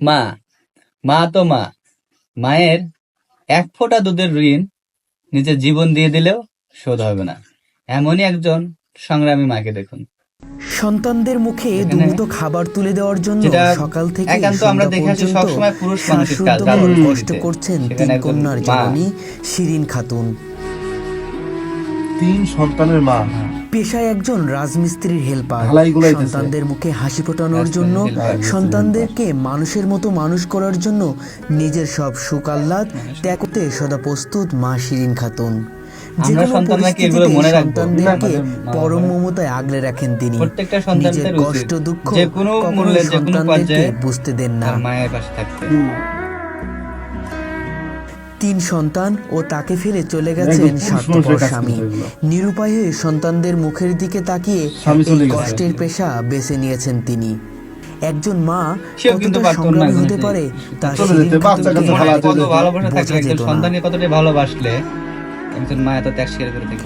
মা, মা তো মা, মায়ের এক ফোঁটা দুধের ঋণ নিজের জীবন দিয়ে দিলেও শোধ হবে না, এমনই একজন সংগ্রামী মাকে দেখুন। সন্তানদের মুখে এখানে দুমুঠো খাবার তুলে দেওয়ার জন্য যেটা সকাল থেকে একান্ত আমরা সন্ধ্যা দেখে আসছি পর্যন্ত সবসময় পুরুষ মানুষের কাজ, শ্বাসরুদ্ধকর রাজনীতিতে। কষ্ট করছেন সেখানে তিন একজন কন্যার মা, জননী শিরিন খাতুন। 3 সন্তানের মা, পেশায় একজন রাজমিস্ত্রির হেল্পার। ঢালাই গুলাইতেছে। সন্তানদের মুখে হাসি ফোটানোর জন্য, রাজমিস্ত্রির হেল্পার। সন্তানদেরকে মানুষের মতো মানুষ করার জন্য নিজের সব সুখ আহ্লাদ ত্যাগ করতে সদা প্রস্তুত মা শিরিন খাতুন। যে আমরা কোনো সন্তানরা কি এগুলো পরিস্থিতিতে মনে রাখবো? সন্তানদেরকে না, পরম মমতায় আগলে রাখেন তিনি। প্রত্যেকটা নিজের সন্তানদের উচিত কষ্ট দুঃখ যে কোনো কখনো মূল্যে, যে কোনো সন্তানদেরকে পর্যায়ে বুঝতে দেন না। তার মায়ের পাশে থাকতে। 3 সন্তান ও তাকে ফেলে চলে একদম গেছেন পুরুষ স্বার্থপর মানুষের কাজ স্বামী। কিন্তু এগুলো। নিরুপায় হয়ে সন্তানদের মুখের দিকে তাকিয়ে স্বামী চলে এই গেছে। কষ্টের পেশা বেছে নিয়েছেন তিনি। একজন মা সেও কিন্তু কতটা পারতো না সংগ্রামী একজন হতে ছেলে। পারে তা চলে শিরিন যেতে, বাচ্চা খাতুনকে কাচ্চা মনে ভালো কত ভালোবাসা বোঝা থাকলে একজন যেত না। সন্তানকে কতটা ভালোবাসলে একজন মা এত ত্যাগ স্বীকার করে থাকে।